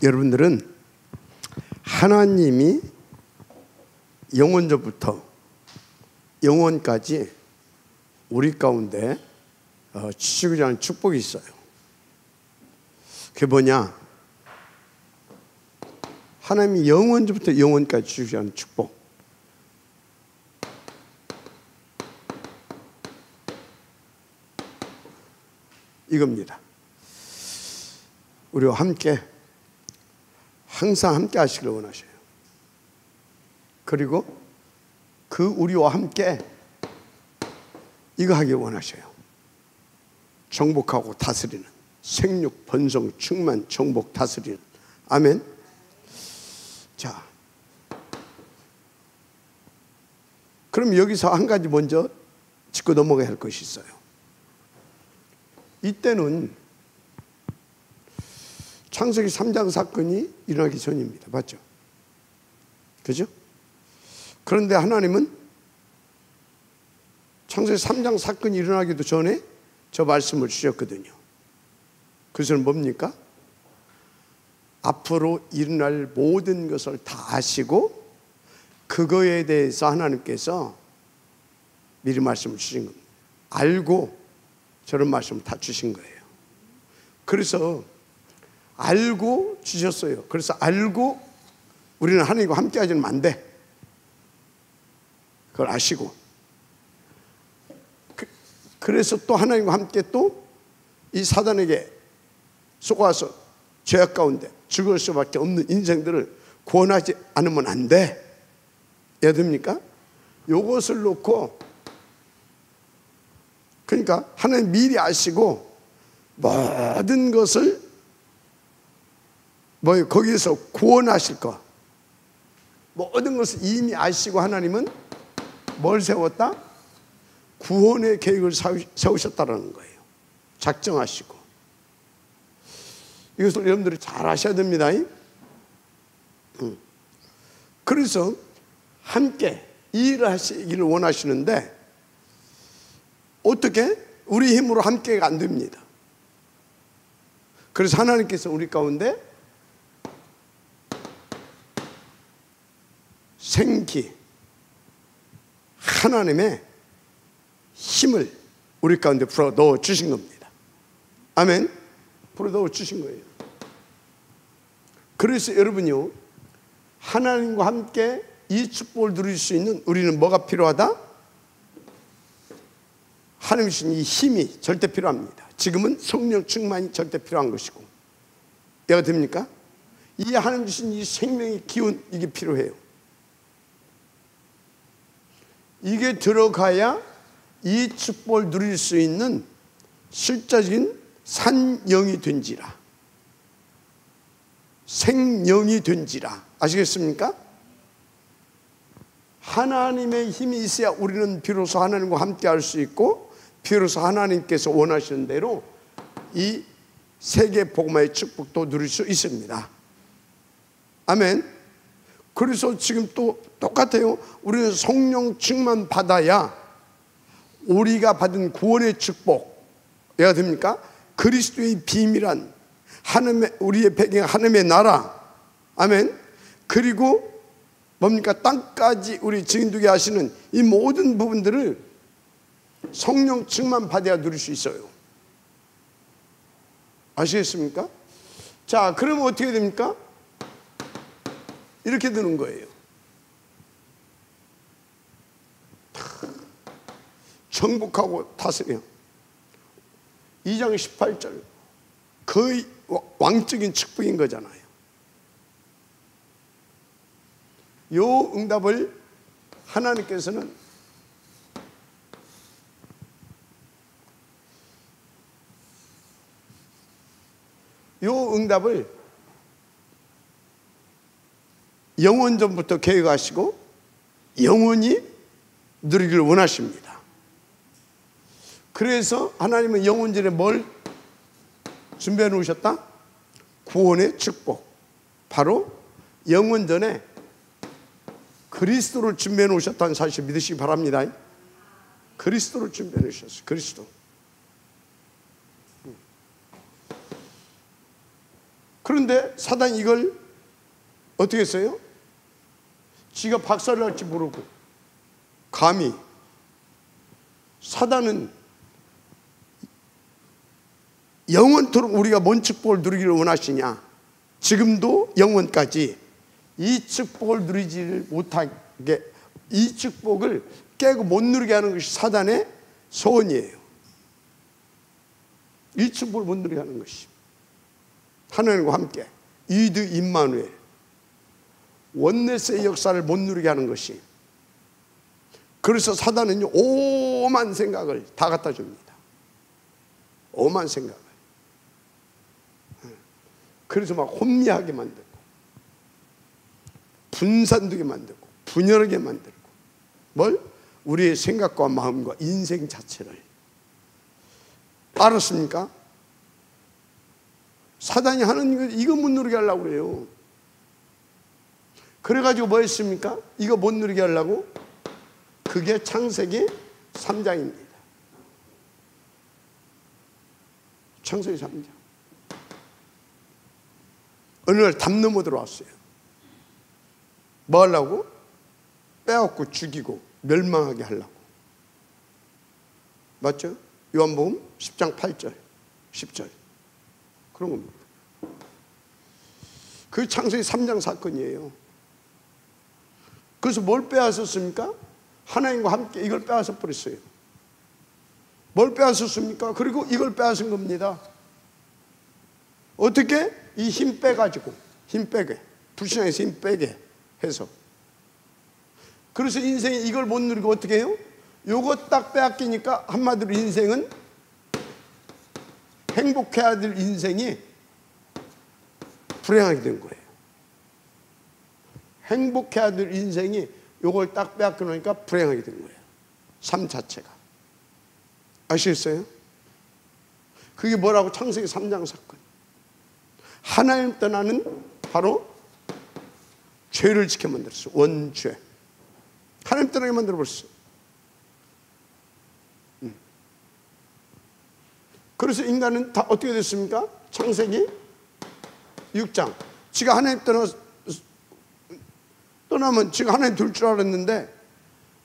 여러분들은 하나님이 영원전부터 영원까지 우리 가운데 주시고자 하는 축복이 있어요. 그게 뭐냐? 하나님이 영원전부터 영원까지 주시고자 하는 축복. 이겁니다. 우리와 함께 항상 함께 하시길 원하셔요. 그리고 그 우리와 함께 이거 하길 원하셔요. 정복하고 다스리는, 생육, 번성, 충만, 정복, 다스리는. 아멘. 자, 그럼 여기서 한 가지 먼저 짚고 넘어가야 할 것이 있어요. 이때는 창세기 3장 사건이 일어나기 전입니다. 맞죠? 그죠? 그런데 하나님은 창세기 3장 사건이 일어나기도 전에 저 말씀을 주셨거든요. 그것은 뭡니까? 앞으로 일어날 모든 것을 다 아시고 그거에 대해서 하나님께서 미리 말씀을 주신 겁니다. 알고 저런 말씀을 다 주신 거예요. 그래서 알고 주셨어요. 그래서 알고 우리는 하나님과 함께 하지는 안 돼. 그걸 아시고. 그래서 또 하나님과 함께 또 이 사단에게 속아서 죄악 가운데 죽을 수밖에 없는 인생들을 구원하지 않으면 안 돼. 이해 됩니까? 요것을 놓고, 그러니까 하나님 미리 아시고 모든 것을 거기에서 구원하실 거, 모든 것을 이미 아시고 하나님은 뭘 세웠다? 구원의 계획을 세우셨다는 거예요. 작정하시고. 이것을 여러분들이 잘 아셔야 됩니다. 그래서 함께 일을 하시기를 원하시는데 어떻게? 우리 힘으로 함께가 안 됩니다. 그래서 하나님께서 우리 가운데 생기, 하나님의 힘을 우리 가운데 불어 넣어 주신 겁니다. 아멘. 불어 넣어 주신 거예요. 그래서 여러분요, 하나님과 함께 이 축복을 누릴 수 있는 우리는 뭐가 필요하다? 하나님 주신 이 힘이 절대 필요합니다. 지금은 성령 충만이 절대 필요한 것이고, 이해가 됩니까? 이 하나님 주신 이 생명의 기운, 이게 필요해요. 이게 들어가야 이 축복을 누릴 수 있는 실제적인 산영이 된지라, 생영이 된지라. 아시겠습니까? 하나님의 힘이 있어야 우리는 비로소 하나님과 함께 할 수 있고, 비로소 하나님께서 원하시는 대로 이 세계 복음화의 축복도 누릴 수 있습니다. 아멘. 그래서 지금 또 똑같아요. 우리는 성령 충만 받아야 우리가 받은 구원의 축복, 이해가 됩니까? 그리스도의 비밀한 하나님의, 우리의 배경 하나님의 나라. 아멘. 그리고 뭡니까? 땅까지 우리 증인되게 하시는 이 모든 부분들을 성령 충만 받아야 누릴 수 있어요. 아시겠습니까? 자, 그러면 어떻게 됩니까? 이렇게 되는 거예요. 정복하고 다스려. 2장 18절 거의 왕적인 축복인 거잖아요. 요 응답을 하나님께서는 요 응답을 영원전부터 계획하시고 영원히 누리기를 원하십니다. 그래서 하나님은 영원전에 뭘 준비해 놓으셨다? 구원의 축복. 바로 영원전에 그리스도를 준비해 놓으셨다는 사실 믿으시기 바랍니다. 그리스도를 준비해 놓으셨어요. 그리스도. 그런데 사단이 이걸 어떻게 했어요? 지가 박살을 날지 모르고 감히. 사단은 영원토록 우리가 뭔 축복을 누리기를 원하시냐? 지금도 영원까지 이 축복을 누리지를 못하게, 이 축복을 깨고 못 누리게 하는 것이 사단의 소원이에요. 이 축복을 못 누리게 하는 것이. 하나님과 함께 이드 임마누엘, 원네스의 역사를 못 누리게 하는 것이. 그래서 사단은 오만 생각을 다 갖다 줍니다. 오만 생각을. 그래서 막 혼미하게 만들고, 분산되게 만들고, 분열하게 만들고, 뭘? 우리의 생각과 마음과 인생 자체를. 알았습니까? 사단이 하는 거 이거 못 누리게 하려고 그래요. 그래가지고 뭐 했습니까? 이거 못 누리게 하려고? 그게 창세기 3장입니다. 창세기 3장. 어느 날 담 넘어 들어왔어요. 뭐 하려고? 빼앗고 죽이고 멸망하게 하려고. 맞죠? 요한복음 10장 8절 10절 그런 겁니다. 그 창세기 3장 사건이에요. 그래서 뭘 빼앗았습니까? 하나님과 함께 이걸 빼앗아 버렸어요. 뭘 빼앗았습니까? 그리고 이걸 빼앗은 겁니다. 어떻게? 이 힘 빼가지고, 힘 빼게, 불신앙에서 힘 빼게 해서. 그래서 인생이 이걸 못 누리고 어떻게 해요? 요거 딱 빼앗기니까 한마디로 인생은, 행복해야 될 인생이 불행하게 된 거예요. 행복해야 될 인생이 요걸 딱 빼앗겨 놓으니까 불행하게 된 거예요. 삶 자체가. 아시겠어요? 그게 뭐라고? 창세기 3장 사건. 하나님 떠나는 바로 죄를 지켜 만들었어요. 원죄. 하나님 떠나게 만들어 버렸어요. 그래서 인간은 다 어떻게 됐습니까? 창세기 6장. 지가 하나님 떠나면 지가 하나님 둘 줄 알았는데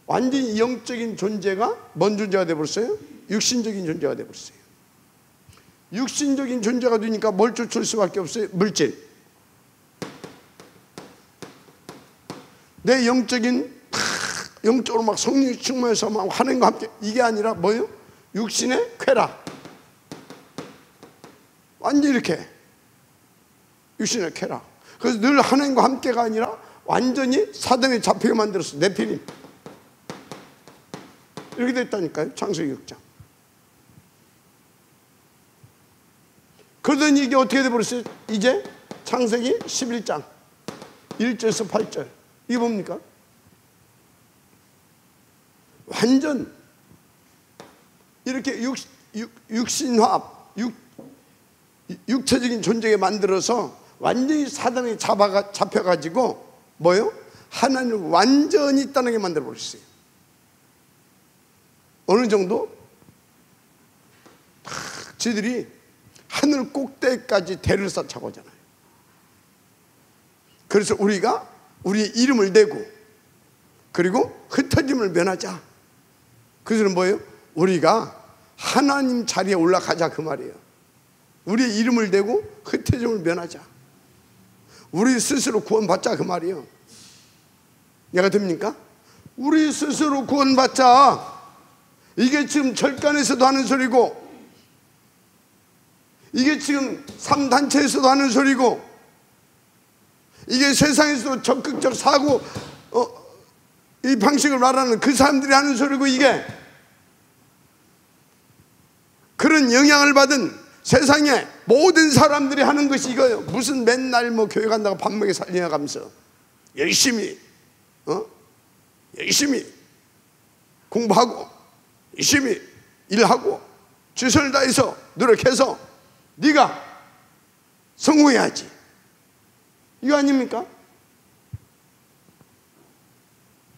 완전히 영적인 존재가 뭔 존재가 되어버렸어요? 육신적인 존재가 되어버렸어요. 육신적인 존재가 되니까 뭘 쫓을 수밖에 없어요? 물질. 내 영적으로 막 성령이 충만해서 막 하나님과 함께, 이게 아니라 뭐예요? 육신의 쾌락. 완전히 이렇게 육신의 쾌락. 그래서 늘 하나님과 함께가 아니라 완전히 사단에 잡히게 만들었어. 네피림. 이렇게 됐다니까요. 창세기 6장. 그러더니 이게 어떻게 돼버렸어요? 이제 창세기 11장 1절에서 8절. 이게 뭡니까? 완전 이렇게 육신화, 육체적인 존재에 만들어서 완전히 사단에 잡혀가지고 뭐요? 하나님을 완전히 떠나게 만들어버렸어요. 어느 정도? 지들이 하늘 꼭대기까지 대를 쌓자고 하잖아요. 그래서 우리가 우리의 이름을 대고 그리고 흩어짐을 면하자. 그래서 뭐예요? 우리가 하나님 자리에 올라가자 그 말이에요. 우리의 이름을 대고 흩어짐을 면하자. 우리 스스로 구원받자 그 말이에요. 얘가 됩니까? 우리 스스로 구원받자. 이게 지금 절간에서도 하는 소리고, 이게 지금 3단체에서도 하는 소리고, 이게 세상에서도 적극적 사고 이 방식을 말하는 그 사람들이 하는 소리고, 이게 그런 영향을 받은 세상에 모든 사람들이 하는 것이 이거예요. 무슨 맨날 뭐 교회 간다고 밥 먹여 살려가면서 열심히 공부하고 열심히 일하고 최선을 다해서 노력해서 네가 성공해야지. 이거 아닙니까?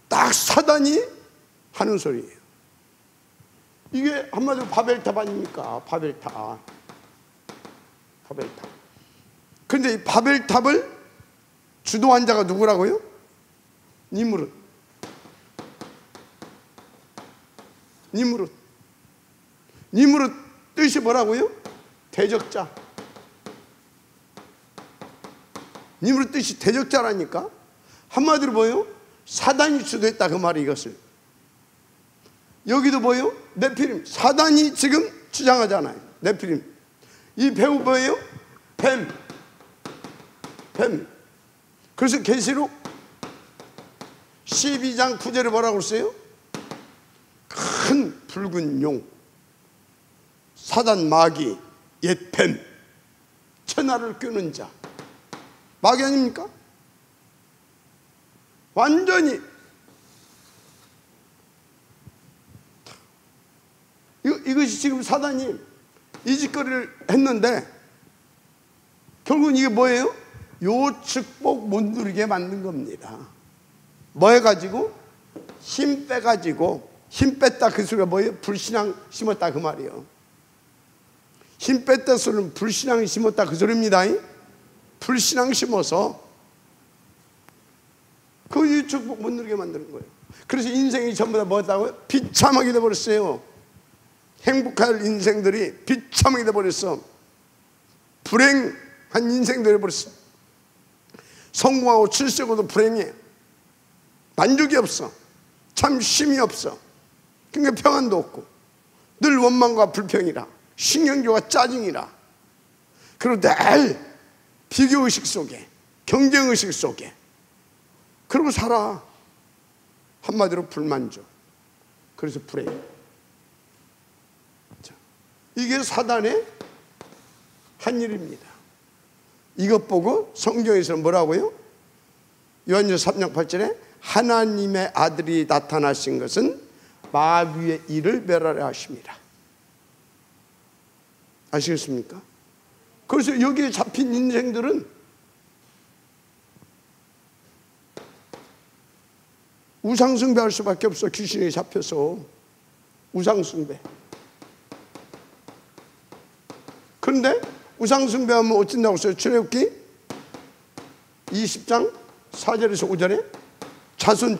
딱 사단이 하는 소리예요. 이게 한마디로 바벨탑 아닙니까? 바벨탑. 그런데 이 바벨탑을 주도한 자가 누구라고요? 니므롯. 니므롯 뜻이 뭐라고요? 대적자. 니므롯 뜻이 대적자라니까. 한마디로 뭐예요? 사단이 주도했다 그 말이 이것을. 여기도 뭐예요? 네피림. 사단이 지금 주장하잖아요. 네피림. 이 배우 뭐예요? 뱀. 그래서 계시록 12장 9절에 뭐라고 했어요? 큰 붉은 용, 사단 마귀, 옛 뱀, 천하를 끄는 자. 마귀 아닙니까? 완전히 이것이 지금 사단이 이 짓거리를 했는데 결국은 이게 뭐예요? 요 축복 못 누리게 만든 겁니다. 뭐 해가지고? 힘 빼가지고. 힘 뺐다 그 소리가 뭐예요? 불신앙 심었다 그 말이에요. 힘 뺐다 소리는 불신앙 심었다 그 소리입니다. 불신앙 심어서 그 축복 못 누리게 만드는 거예요. 그래서 인생이 전부 다 뭐였다고요? 비참하게 돼버렸어요. 행복할 인생들이 비참하게 돼버렸어. 불행한 인생들이 돼버렸어. 성공하고 출세하고도 불행해. 만족이 없어. 참 쉼이 없어. 그러니까 평안도 없고 늘 원망과 불평이라, 신경조가 짜증이라. 그리고 늘 비교의식 속에, 경쟁의식 속에 그러고 살아. 한마디로 불만족. 그래서 불행. 자, 이게 사단의 한 일입니다. 이것 보고 성경에서는 뭐라고요? 요한일서 3장 8절에 하나님의 아들이 나타나신 것은 마귀의 일을 멸하려 하십니다. 아시겠습니까? 그래서 여기에 잡힌 인생들은 우상숭배할 수밖에 없어. 귀신이 잡혀서 우상숭배. 그런데 우상숭배하면 어쩐다고 써요? 출애굽기 20장 4절에서 5절에 자손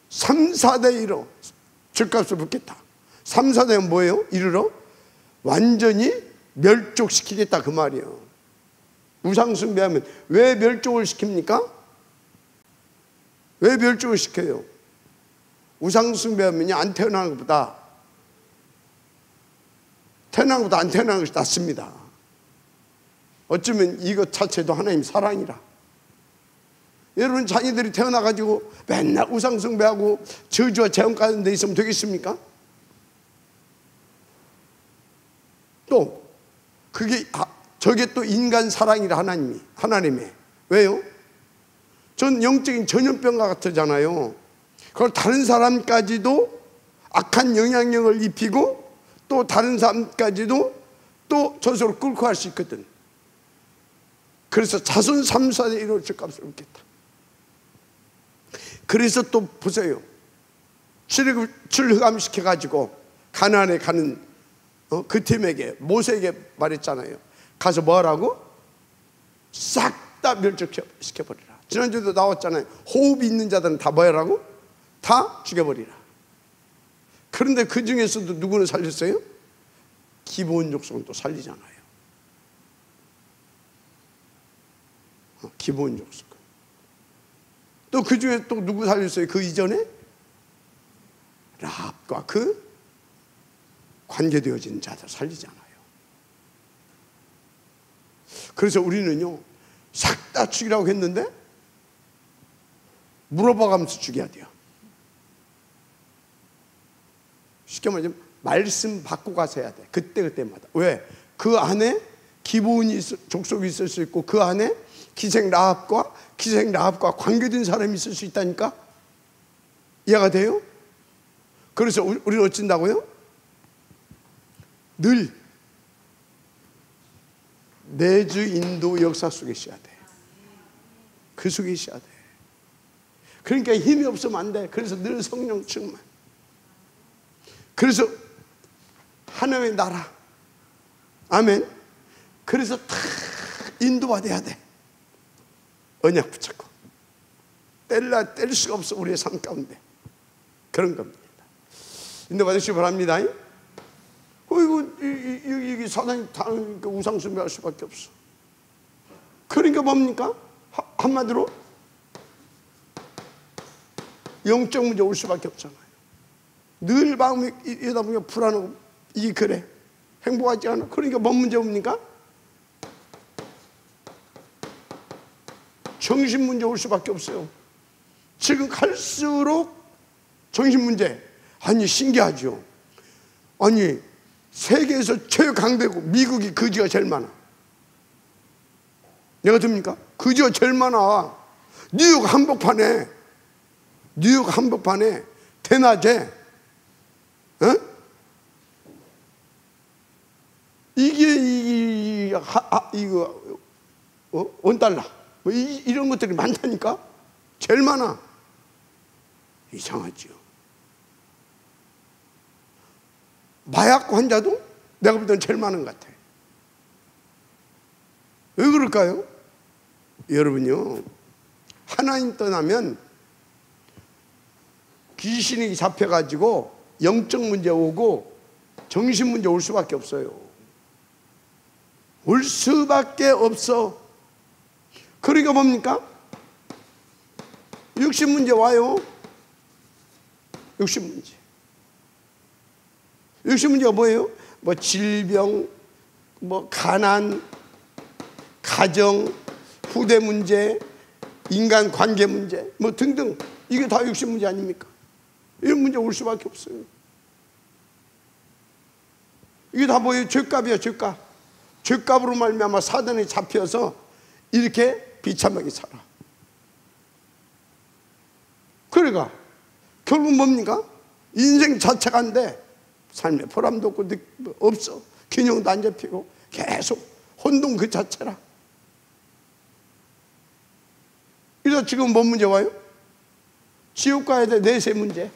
3, 4대 이르러 죗값을 붓겠다. 3, 4대는 뭐예요? 이르러 완전히 멸족시키겠다 그 말이에요. 우상숭배하면 왜 멸족을 시킵니까? 왜 멸족을 시켜요? 우상숭배하면 안 태어나는 것보다 태어나는 것보다 안 태어나는 것이 낫습니다. 어쩌면 이것 자체도 하나님 사랑이라. 여러분 자녀들이 태어나가지고 맨날 우상숭배하고 저주와 재앙 가는 데 있으면 되겠습니까? 또 그게 저게 또 인간 사랑이라 하나님의. 왜요? 전 영적인 전염병과 같잖아요. 그걸 다른 사람까지도 악한 영향력을 입히고 또 다른 사람까지도 또 저절로 끌고 갈 수 있거든. 그래서 자손 3, 4대 이루어 죗값을 묻겠다. 그래서 또 보세요. 출흑암시켜가지고 가나안에 가는 그 팀에게 모세에게 말했잖아요. 가서 뭐 하라고? 싹 다 멸족시켜버리라. 지난주에도 나왔잖아요. 호흡이 있는 자들은 다 뭐 하라고? 다 죽여버리라. 그런데 그 중에서도 누구는 살렸어요? 기브온 족속은 또 살리잖아요. 기브온 족속. 또 그 중에 또 누구 살렸어요? 그 이전에 라합과 그 관계되어진 자들 살리잖아요. 그래서 우리는요 싹 다 죽이라고 했는데 물어봐가면서 죽여야 돼요. 쉽게 말하면 말씀 받고 가서 해야 돼. 그때마다. 왜? 그 안에 기브온 족속이 있을 수 있고 그 안에 기생 라합과 관계된 사람이 있을 수 있다니까. 이해가 돼요? 그래서 우리는 어쩐다고요? 늘 내주 인도 역사 속에 있어야 돼. 그 속에 있어야 돼. 그러니까 힘이 없으면 안 돼. 그래서 늘 성령 충만. 그래서 하나님의 나라. 아멘. 그래서 다 인도받아야 돼. 언약 붙잡고 뗄 수가 없어. 우리의 삶 가운데 그런 겁니다. 인도받으시기 바랍니다. 이거 사단이 다른 우상 숭배할 수밖에 없어. 그러니까 뭡니까? 한마디로 영적 문제 올 수밖에 없잖아요. 늘 마음이 이러다 보면 불안하고, 이게 그래, 행복하지 않아. 그러니까 뭔 문제 옵니까? 정신 문제 올 수밖에 없어요. 지금 갈수록 정신 문제. 아니 신기하죠. 아니 세계에서 최고 강대국 미국이 거지가 제일 많아. 내가 듭니까? 거지가 제일 많아. 뉴욕 한복판에 대낮에 이거 $1 뭐 이런 것들이 많다니까. 제일 많아. 이상하죠. 마약 환자도 내가 볼 때는 제일 많은 것 같아요. 왜 그럴까요? 여러분요, 하나님 떠나면 귀신이 잡혀가지고 영적 문제 오고 정신 문제 올 수밖에 없어요. 올 수밖에 없어. 그러니까 뭡니까? 육신 문제 와요. 육신 문제. 육신 문제가 뭐예요? 뭐 질병, 뭐 가난, 가정, 후대 문제, 인간 관계 문제, 뭐 등등. 이게 다 육신 문제 아닙니까? 이런 문제 올 수밖에 없어요. 이게 다 뭐예요? 죄값이야, 죄값. 죄값으로 말미암아 사단에 잡혀서 이렇게 비참하게 살아. 그러니까 결국 뭡니까? 인생 자체가 안 돼. 삶에 보람도 없고 없어. 균형도 안 잡히고 계속 혼돈 그 자체라. 그래서 지금 뭔 문제 와요? 지옥 가야 돼. 내세 문제.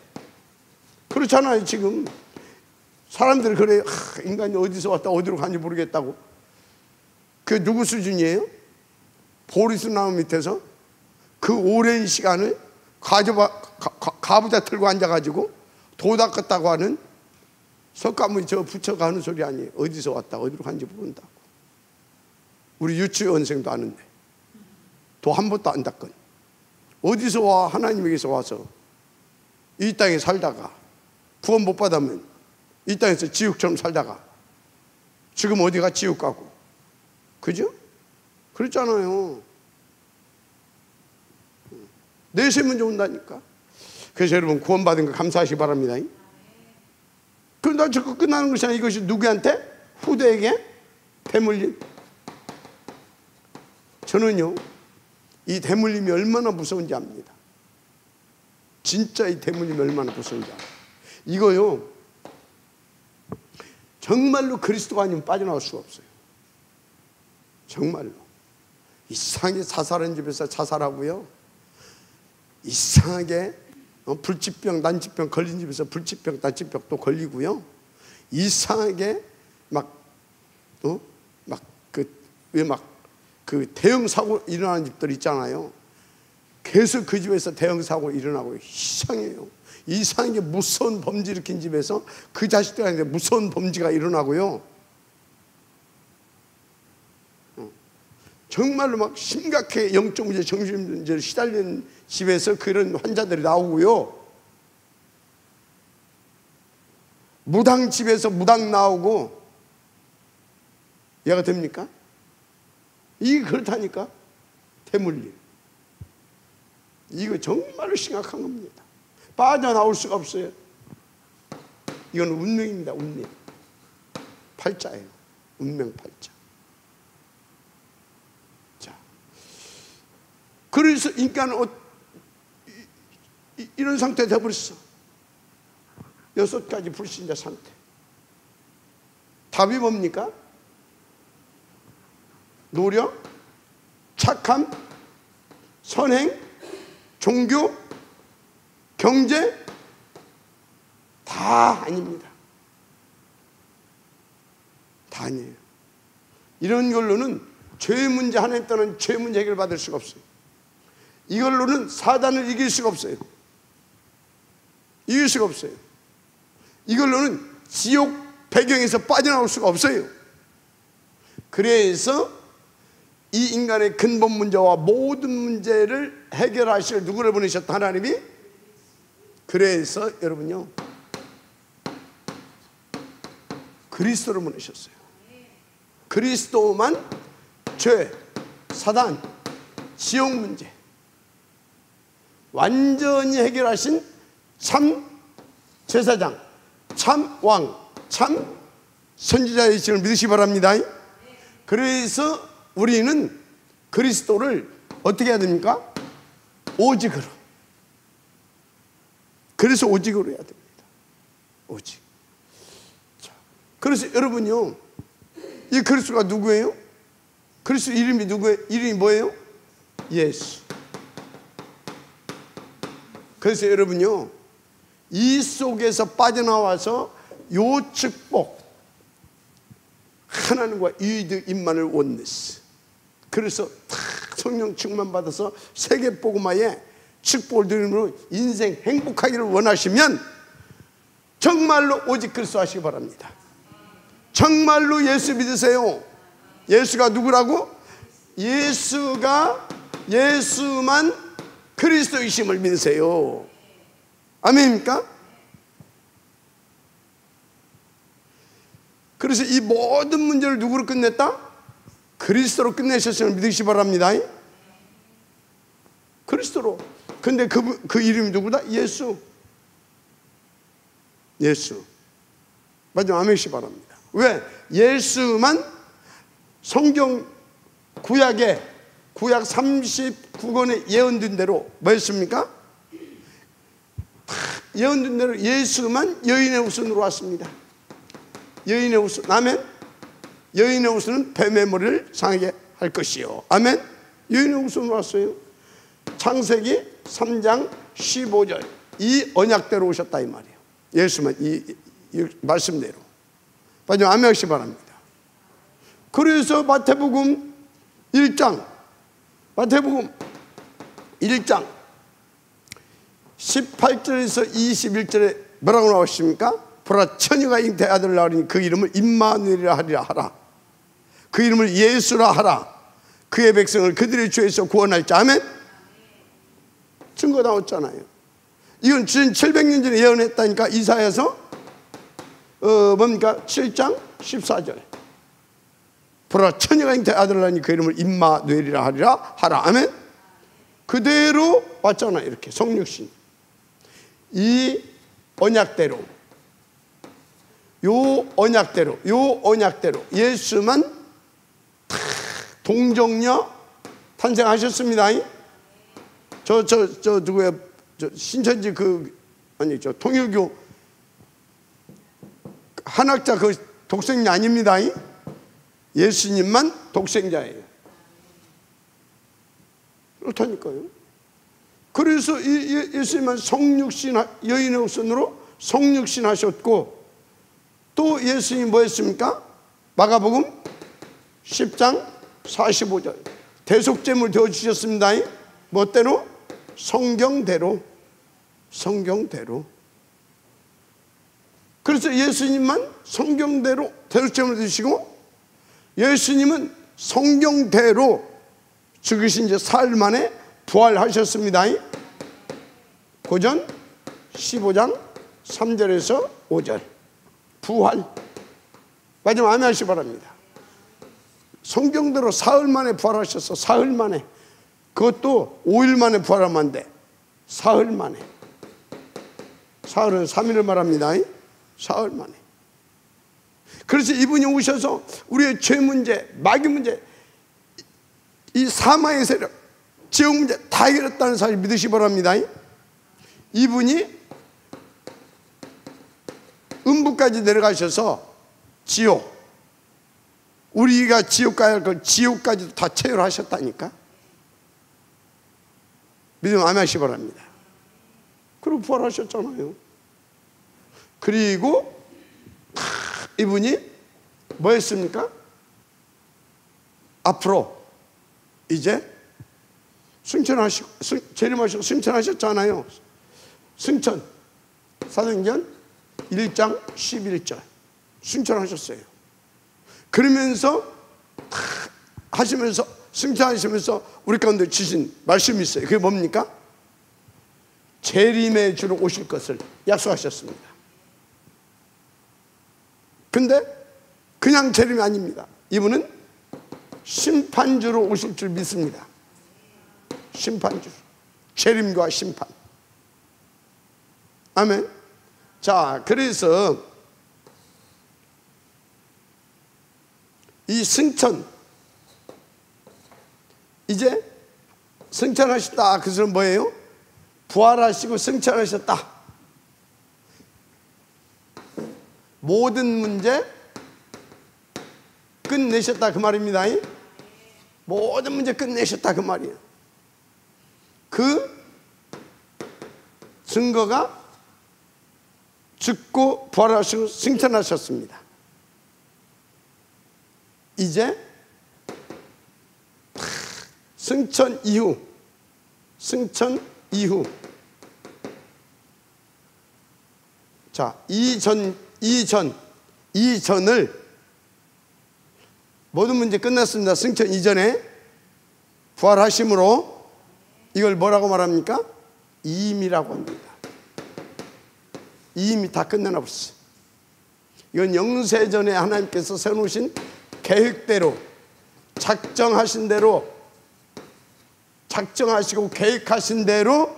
그렇잖아요. 지금 사람들이 그래요. 인간이 어디서 왔다 어디로 가는지 모르겠다고. 그 누구 수준이에요? 보리수 나무 밑에서 그 오랜 시간을 가부좌 틀고 앉아가지고 도 닦았다고 하는 석가모니 저 붙여가는 소리 아니에요. 어디서 왔다 어디로 가는지 모른다고. 우리 유치원생도 아는데 도 한 번도 안 닦은. 어디서 와? 하나님에게서 와서 이 땅에 살다가 구원 못 받으면 이 땅에서 지옥처럼 살다가 지금 어디가 지옥 가고. 그죠? 그렇잖아요. 내세 문제 온다니까. 그래서 여러분 구원받은 거 감사하시기 바랍니다. 그러다 저거 끝나는 것이 아니라 이것이 누구한테? 후대에게 대물림. 저는요 이 대물림이 얼마나 무서운지 압니다. 진짜 이 대물림이 얼마나 무서운지 압니다. 이거요 정말로 그리스도가 아니면 빠져나올 수가 없어요. 정말로. 이상하게 자살한 집에서 자살하고요, 이상하게 불치병 난치병 걸린 집에서 불치병 난치병 또 걸리고요, 이상하게 그 대형 사고 일어나는 집들 있잖아요. 계속 그 집에서 대형 사고 일어나고 이상해요. 이상하게 무서운 범죄 일으킨 집에서 그 자식들한테 무서운 범죄가 일어나고요, 정말로 막 심각하게 영적 문제, 정신 문제를 시달리는 집에서 그런 환자들이 나오고요, 무당 집에서 무당 나오고. 이해가 됩니까? 이게 그렇다니까. 대물림. 이거 정말로 심각한 겁니다. 빠져나올 수가 없어요. 이건 운명입니다. 운명. 팔자예요. 운명 팔자. 자, 그래서 인간은 이런 상태에 되어버렸어. 6가지 불신자 상태. 답이 뭡니까? 노력, 착함, 선행, 종교, 경제 다 아닙니다. 다 아니에요. 이런 걸로는 죄 문제, 하나님 떠난 죄 문제 해결받을 수가 없어요. 이걸로는 사단을 이길 수가 없어요. 이길 수가 없어요. 이걸로는 지옥 배경에서 빠져나올 수가 없어요. 그래서 이 인간의 근본 문제와 모든 문제를 해결하실 누구를 보내셨다? 하나님이. 그래서 여러분요, 그리스도를 보내셨어요. 그리스도만 죄, 사단, 지옥 문제 완전히 해결하신 참 제사장, 참 왕, 참 선지자이심을 믿으시기 바랍니다. 그래서 우리는 그리스도를 어떻게 해야 됩니까? 오직으로. 그래서 오직으로 해야 됩니다. 오직. 자, 그래서 여러분요, 이 그리스도가 누구예요? 그리스도 이름이 누구예요? 이름이 뭐예요? 예수. 그래서 여러분요, 이 속에서 빠져나와서 요 축복, 하나님과 유이드 임만을 원네스. 그래서 다 성령 충만 받아서 세계 복음화에 축복을 누림으로 인생 행복하기를 원하시면 정말로 오직 그리스도 하시기 바랍니다. 정말로 예수 믿으세요. 예수가 누구라고? 예수만 그리스도이심을 믿으세요. 아멘입니까? 그래서 이 모든 문제를 누구로 끝냈다? 그리스도로 끝내셨음을 믿으시기 바랍니다. 그리스도로. 근데 그 이름이 누구다? 예수. 마지막 아멘이시기 바랍니다. 왜? 예수만 성경 구약 39권에 예언된 대로 뭐였습니까? 예언된 대로 예수만 여인의 후손으로 왔습니다. 여인의 후손. 아멘. 여인의 후손은 뱀의 머리를 상하게 할 것이요. 아멘. 여인의 후손으로 왔어요. 창세기 3장 15절 이 언약대로 오셨다 이 말이에요. 예수만 이 말씀대로. 마지막 아멘 하시기 바랍니다. 그래서 마태복음 1장 18절에서 21절에 뭐라고 나오십니까? 보라, 처녀가 잉태 아들을 낳으니 그 이름을 임마누엘이라 하리라 하라. 그 이름을 예수라 하라. 그의 백성을 그들의 죄에서 구원할 자. 아멘. 증거 나왔잖아요. 이건 700년 전에 예언했다니까. 이사야서 뭡니까? 7장 14절. 보라, 처녀가 잉태 아들을 낳으니 그 이름을 임마누엘이라 하라. 아멘. 그대로 왔잖아요. 이렇게 성육신. 이 언약대로, 요 언약대로 예수만 동정녀 탄생하셨습니다. 저 누구야? 저 신천지 저 통일교 한학자 그 독생자 아닙니다. 예수님만 독생자예요. 그렇다니까요. 그래서 예수님은 성육신, 여인의 후손으로 성육신 하셨고, 또 예수님이 뭐 했습니까? 마가복음 10장 45절 대속제물 되어주셨습니다. 뭐대로? 성경대로. 그래서 예수님만 성경대로 대속제물 드시고, 예수님은 성경대로 죽으신 지 사흘 만에 부활하셨습니다. 고전 15장 3절에서 5절 부활. 마지막 아멘 하시기 바랍니다. 성경대로 사흘 만에 부활하셨어. 사흘 만에. 그것도 5일 만에 부활하면 안 돼. 사흘 만에. 사흘은 3일을 말합니다. 사흘 만에. 그래서 이분이 오셔서 우리의 죄 문제, 마귀 문제, 이 사망의 세력, 지옥 문제 다 해결했다는 사실 믿으시기 바랍니다. 이분이 음부까지 내려가셔서 지옥, 우리가 지옥 가야 할 걸 지옥까지도 다 체결하셨다니까. 믿으면 아멘 하시기 바랍니다. 그리고 부활하셨잖아요. 그리고 이분이 뭐 했습니까? 앞으로 이제 승천하시고 재림하시고 승천하셨잖아요. 승천 사도행전 1장 11절 승천하셨어요. 그러면서 하시면서 승천하시면서 우리 가운데 주신 말씀이 있어요. 그게 뭡니까? 재림의 주로 오실 것을 약속하셨습니다. 근데 그냥 재림이 아닙니다. 이분은 심판주로 오실 줄 믿습니다. 심판주, 재림과 심판. 아멘. 자, 그래서 이 승천, 이제 승천하셨다. 그것은 뭐예요? 부활하시고 승천하셨다. 모든 문제 끝내셨다 그 말입니다. 모든 문제 끝내셨다 그 말이에요. 그 증거가 죽고 부활하시고 승천하셨습니다. 이제 승천 이후 자, 이전을 모든 문제 끝났습니다. 승천 이전에 부활하심으로 이걸 뭐라고 말합니까? 이임이라고 합니다. 이임이 다 끝내나 보시. 이건 영세전에 하나님께서 세우신 계획대로 작정하신 대로 작정하시고 계획하신 대로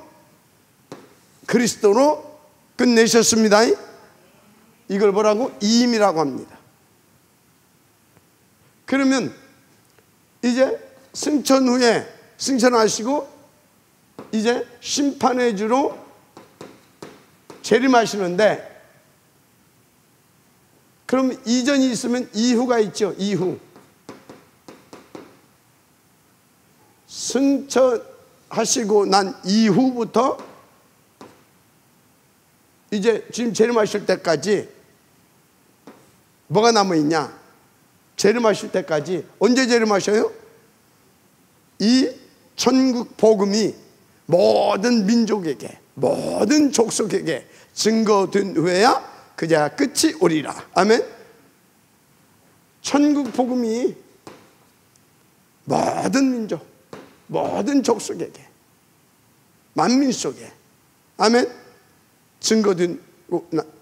그리스도로 끝내셨습니다. 이걸 뭐라고? 이임이라고 합니다. 그러면 이제 승천 후에 승천하시고 이제 심판의 주로 재림하시는데, 그럼 이전이 있으면 이후가 있죠. 이후. 승천하시고 난 이후부터 이제 지금 재림하실 때까지 뭐가 남아있냐? 재림하실 때까지 언제 재림하셔요? 이 천국 복음이 모든 민족에게 모든 족속에게 증거된 후에야 그제야 끝이 오리라. 아멘. 천국 복음이 모든 민족 모든 족속에게 만민 속에 아멘 증거된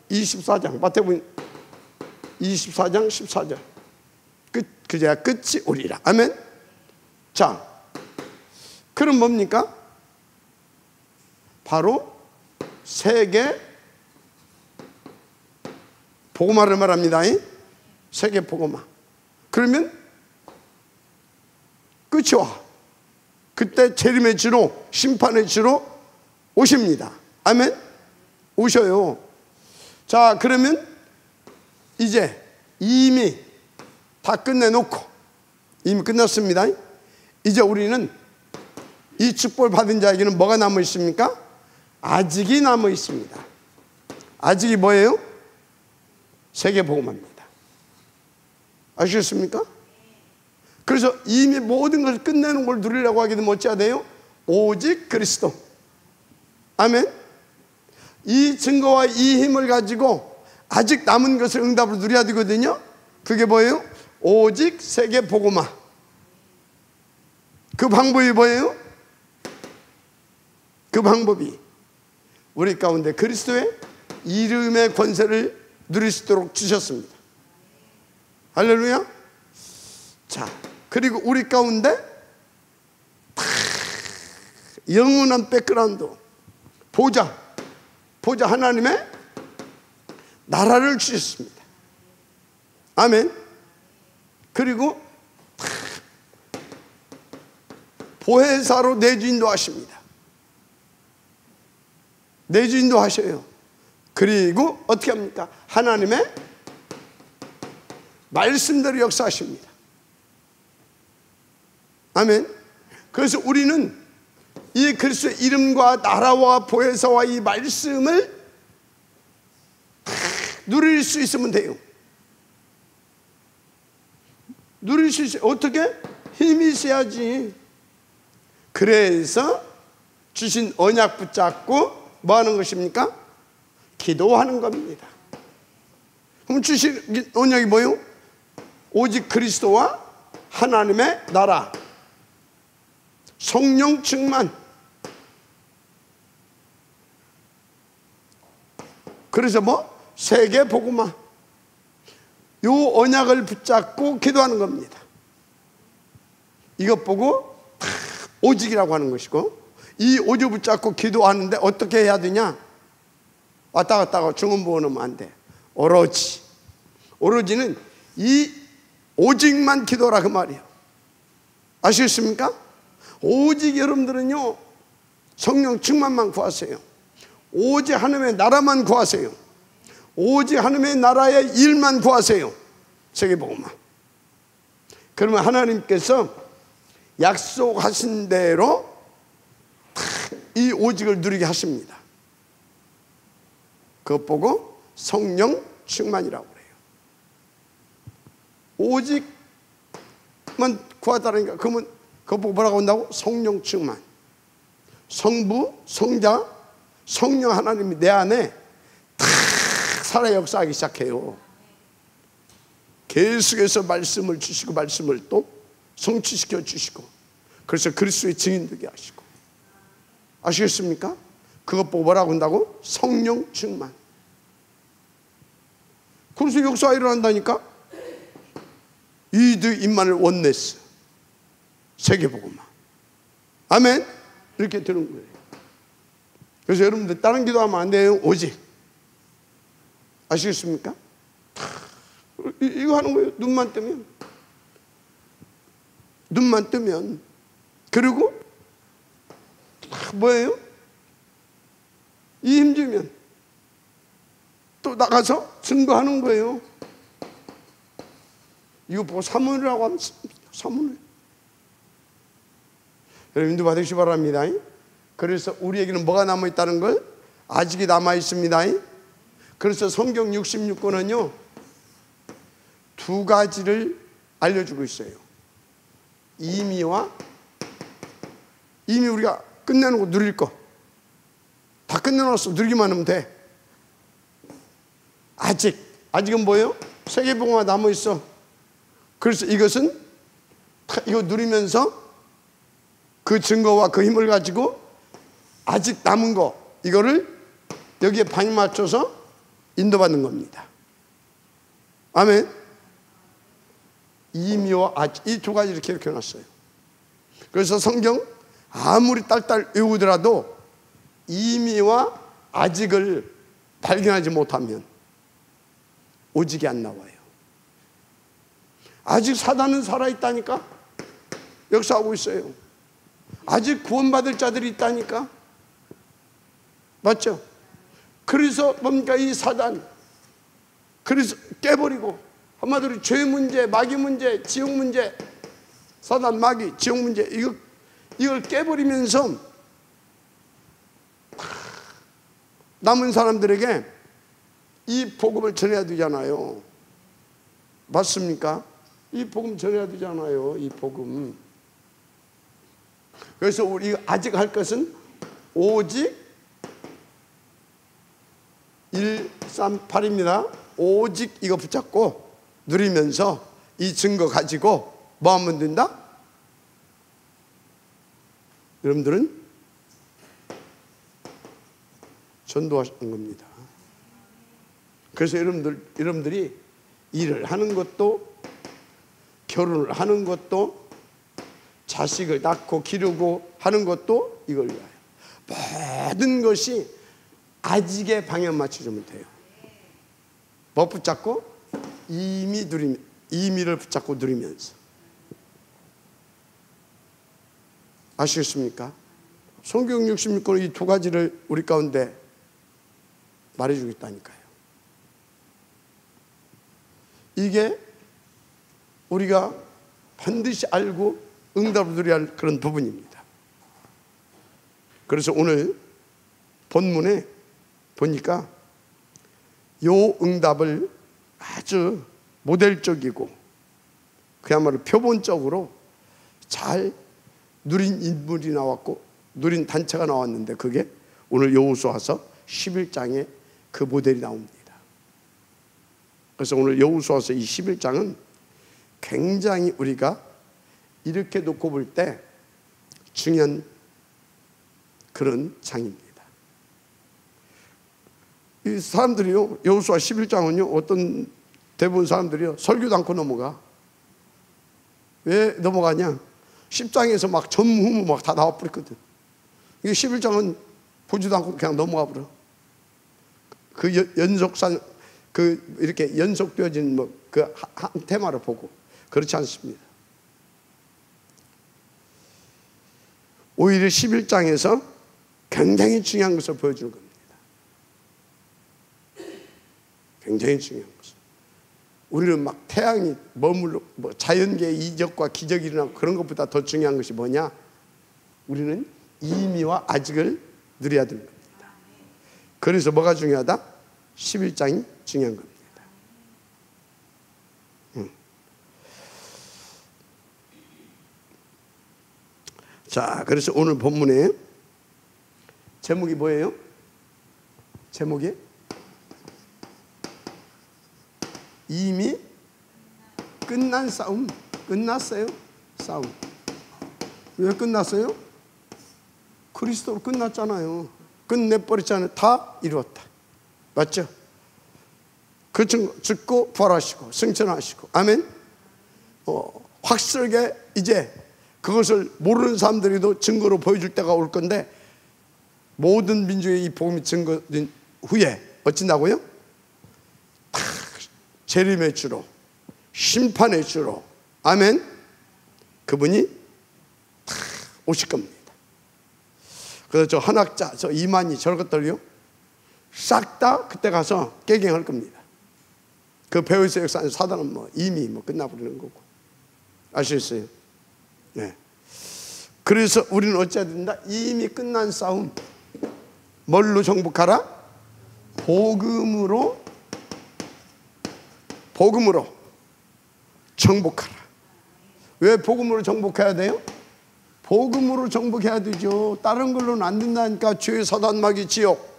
24장 마태복음 24장 14절 그제야 끝이 오리라. 아멘. 자, 그럼 뭡니까? 바로 세계 복음화를 말합니다. 세계 복음화. 그러면 끝이 와. 그때 재림의 주로 심판의 주로 오십니다. 아멘. 오셔요. 자, 그러면 이제 이미 다 끝내놓고 이미 끝났습니다. 이제 우리는 이 축복을 받은 자에게는 뭐가 남아 있습니까? 아직이 남아 있습니다. 아직이 뭐예요? 세계 복음화입니다. 아시겠습니까? 그래서 이미 모든 것을 끝내는 걸 누리려고 하게 되면 어찌해야 돼요? 오직 그리스도. 아멘. 이 증거와 이 힘을 가지고 아직 남은 것을 응답으로 누려야 되거든요. 그게 뭐예요? 오직 세계 복음화. 그 방법이 뭐예요? 그 방법이 우리 가운데 그리스도의 이름의 권세를 누릴 수 있도록 주셨습니다. 할렐루야. 자, 그리고 우리 가운데 영원한 백그라운드 보좌 하나님의 나라를 주셨습니다. 아멘. 그리고 보혜사로 내주인도 하십니다. 내주인도 하셔요. 그리고 어떻게 합니까? 하나님의 말씀대로 역사하십니다. 아멘. 그래서 우리는 이 그리스도의 이름과 나라와 보혜사와 이 말씀을 누릴 수 있으면 돼요. 누릴 수 있어요. 어떻게? 힘이 있어야지. 그래서 주신 언약 붙잡고 뭐 하는 것입니까? 기도하는 겁니다. 그럼 주신 언약이 뭐예요? 오직 그리스도와 하나님의 나라, 성령 충만. 그래서 뭐? 세계 복음화. 요 언약을 붙잡고 기도하는 겁니다. 이것 보고 오직이라고 하는 것이고, 이 오직 붙잡고 기도하는데 어떻게 해야 되냐? 왔다 갔다 하고 중원 부어놓으면 안 돼. 오로지는 이 오직만 기도라 그 말이에요. 아시겠습니까? 오직 여러분들은요, 성령 충만만 구하세요. 오직 하나님의 나라만 구하세요. 오직 하나님의 나라의 일만 구하세요. 세계복음만. 그러면 하나님께서 약속하신 대로 이 오직을 누리게 하십니다. 그것 보고 성령 충만이라고 그래요. 오직만 구하다라니까. 그러면 그것 보고 뭐라고 한다고? 성령 충만. 성부, 성자, 성령 하나님이 내 안에 탁 살아 역사하기 시작해요. 계속해서 말씀을 주시고 말씀을 또 성취시켜 주시고, 그래서 그리스도의 증인 되게 하시고. 아시겠습니까? 그것 보고 뭐라고 한다고? 성령 충만. 그래서 역사가 일어난다니까. 이드 임마늘 원네스 세계복음화. 아멘. 이렇게 되는 거예요. 그래서 여러분들 다른 기도하면 안 돼요. 오직. 아시겠습니까? 이거 하는 거예요. 눈만 뜨면. 그리고 뭐예요? 이 힘주면 또 나가서 증거하는 거예요. 이거 보고 사문이라고 하면 사문을 여러분도 받으시기 바랍니다. 그래서 우리에게는 뭐가 남아있다는 걸? 아직이 남아있습니다. 그래서 성경 66권은요 두 가지를 알려주고 있어요. 이미 우리가 끝내는 거, 누릴 거 다 끝내놨어. 누리기만 하면 돼. 아직은 뭐예요? 세계복음화 남아있어. 그래서 이것은 이거 누리면서 그 증거와 그 힘을 가지고 아직 남은 거, 이거를 여기에 방에 맞춰서 인도받는 겁니다. 아멘. 이미와 아직, 이 두 가지 이렇게 해놨어요. 그래서 성경 아무리 딸딸 외우더라도 이미와 아직을 발견하지 못하면 오직이 안 나와요. 아직 사단은 살아있다니까. 역사하고 있어요. 아직 구원받을 자들이 있다니까. 맞죠? 그래서 뭡니까? 이 사단, 그래서 깨버리고, 한마디로 죄 문제, 마귀 문제, 지옥 문제, 사단, 마귀, 지옥 문제, 이걸 깨버리면서 남은 사람들에게 이 복음을 전해야 되잖아요. 맞습니까? 이 복음 전해야 되잖아요. 이 복음. 그래서 우리 아직 할 것은 오직 138입니다. 오직 이거 붙잡고 누리면서 이 증거 가지고 뭐 하면 된다? 여러분들은 전도하시는 겁니다. 그래서 여러분들이 일을 하는 것도, 결혼을 하는 것도, 자식을 낳고 기르고 하는 것도 이걸 위하여. 모든 것이 아직의 방향 맞춰주면 돼요. 뭐 붙잡고? 이미를 붙잡고 누리면서. 아시겠습니까? 성경 66권 이 두 가지를 우리 가운데 말해주겠다니까요. 이게 우리가 반드시 알고 응답을 드려야 할 그런 부분입니다. 그래서 오늘 본문에 보니까 요 응답을 아주 모델적이고 그야말로 표본적으로 잘 누린 인물이 나왔고 누린 단체가 나왔는데 그게 오늘 여호수아서 11장에 그 모델이 나옵니다. 그래서 오늘 여호수아서 이 11장은 굉장히 우리가 이렇게 놓고 볼 때 중요한 그런 장입니다. 이 사람들이요, 여호수아 11장은요, 어떤 대부분 사람들이요 설교도 않고 넘어가. 왜 넘어가냐? 10장에서 막 전후무 막 다 나와버렸거든. 이게 11장은 보지도 않고 그냥 넘어가 버려. 그 연속상 그 이렇게 연속되어진 뭐 그 한 테마를 보고 그렇지 않습니다. 오히려 11장에서 굉장히 중요한 것을 보여주는 겁니다. 굉장히 중요한 것을. 우리는 막 태양이 머물러 뭐 자연계의 이적과 기적이 일어나고 그런 것보다 더 중요한 것이 뭐냐? 우리는 이미와 아직을 누려야 되는 겁니다. 그래서 뭐가 중요하다? 11장이 중요한 겁니다. 자, 그래서 오늘 본문에 제목이 뭐예요? 제목이 이미 끝난 싸움. 끝났어요. 싸움. 왜 끝났어요? 그리스도로 끝났잖아요. 끝내버렸잖아요. 다 이루었다. 맞죠? 그 죽고 부활하시고 승천하시고 아멘. 확실하게 이제 그것을 모르는 사람들이도 증거로 보여줄 때가 올 건데, 모든 민족의 이 복음이 증거된 후에 어쩐다고요? 다 재림의 주로, 심판의 주로, 아멘, 그분이 다 오실 겁니다. 그래서 저 한학자, 저 이만희 저런 것들요 싹 다 그때 가서 깨갱할 겁니다. 그 배후에서 역사하는 사단은 뭐 이미 뭐 끝나버리는 거고. 아시겠어요? 네. 그래서 우리는 어찌해야 된다? 이미 끝난 싸움. 뭘로 정복하라? 복음으로 정복하라. 왜 복음으로 정복해야 돼요? 복음으로 정복해야 되죠. 다른 걸로는 안 된다니까. 죄, 사단, 마귀, 지옥.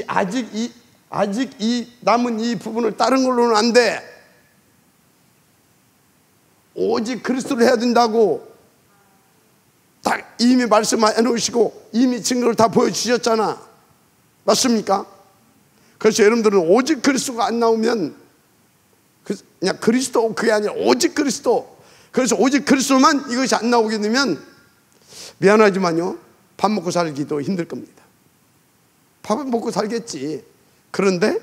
아직 남은 이 부분을 다른 걸로는 안 돼. 오직 그리스도를 해야 된다고 딱 이미 말씀해 놓으시고 이미 증거를 다 보여주셨잖아. 맞습니까? 그래서 여러분들은 오직 그리스도가 안 나오면 그냥 그리스도, 그게 아니라 오직 그리스도. 그래서 오직 그리스도만 이것이 안 나오게 되면 미안하지만요, 밥 먹고 살기도 힘들 겁니다. 밥은 먹고 살겠지. 그런데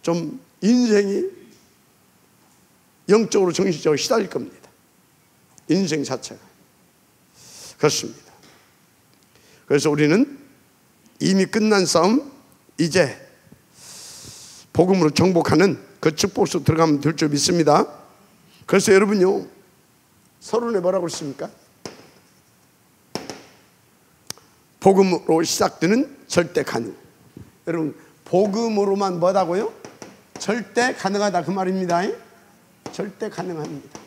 좀 인생이 영적으로 정신적으로 시달릴 겁니다. 인생 자체가. 그렇습니다. 그래서 우리는 이미 끝난 싸움, 이제 복음으로 정복하는 그 축복 속 들어가면 될 줄 믿습니다. 그래서 여러분요, 서론에 뭐라고 했습니까? 복음으로 시작되는 절대 가능. 여러분, 복음으로만 뭐다고요? 절대 가능하다 그 말입니다. 절대 가능합니다.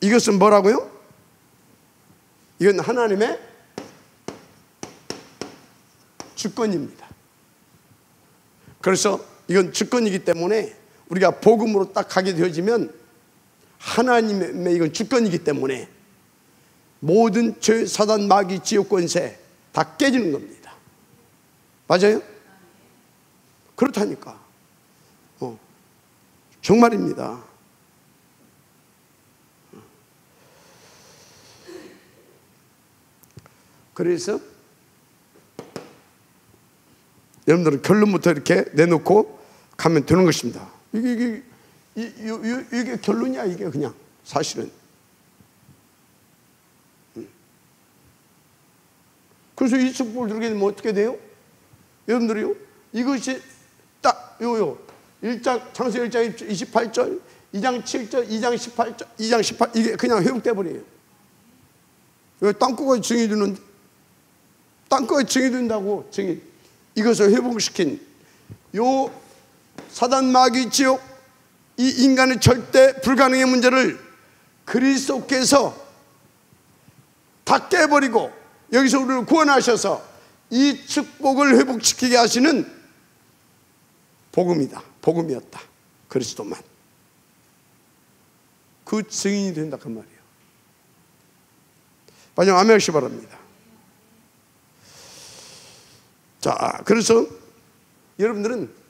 이것은 뭐라고요? 이건 하나님의 주권입니다. 그래서 이건 주권이기 때문에 우리가 복음으로 딱 가게 되어지면 하나님의 이건 주권이기 때문에 모든 죄, 사단, 마귀, 지옥 권세 다 깨지는 겁니다. 맞아요? 그렇다니까. 정말입니다. 그래서 여러분들은 결론부터 이렇게 내놓고 가면 되는 것입니다. 이게 결론이야. 이게 그냥 사실은. 그래서 이 축복을 들게 되면 어떻게 돼요? 여러분들이요, 이것이 딱 창세기 1장 28절, 2장 7절, 2장 18절, 2장 18, 이게 그냥 회복돼 버려요. 땅콩이 증이 된다고 이것을 회복시킨 요 사단, 마귀, 지옥, 이 인간의 절대 불가능의 문제를 그리스도께서 다 깨버리고 여기서 우리를 구원하셔서 이 축복을 회복시키게 하시는 복음이다. 복음이었다. 그리스도만. 그 증인이 된다 그 말이에요. 마지막 아멘 하시기 바랍니다. 자, 그래서 여러분들은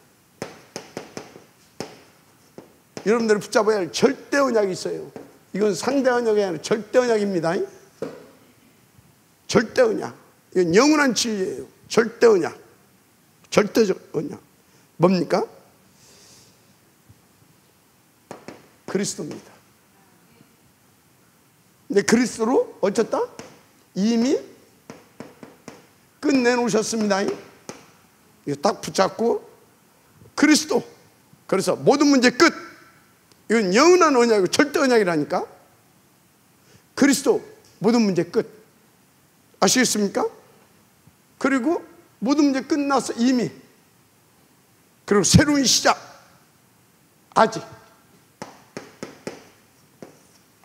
붙잡아야 할 절대 언약이 있어요. 이건 상대 언약이 아니라 절대 언약입니다. 절대 언약. 이건 영원한 진리예요. 절대 언약. 절대적 언약. 뭡니까? 그리스도입니다. 근데 그리스도로 어쩌다? 이미 끝내놓으셨습니다. 이거 딱 붙잡고 그리스도. 그래서 모든 문제 끝. 이건 영원한 언약이고 절대 언약이라니까. 그리스도 모든 문제 끝. 아시겠습니까? 그리고 모든 문제 끝나서 이미. 그리고 새로운 시작.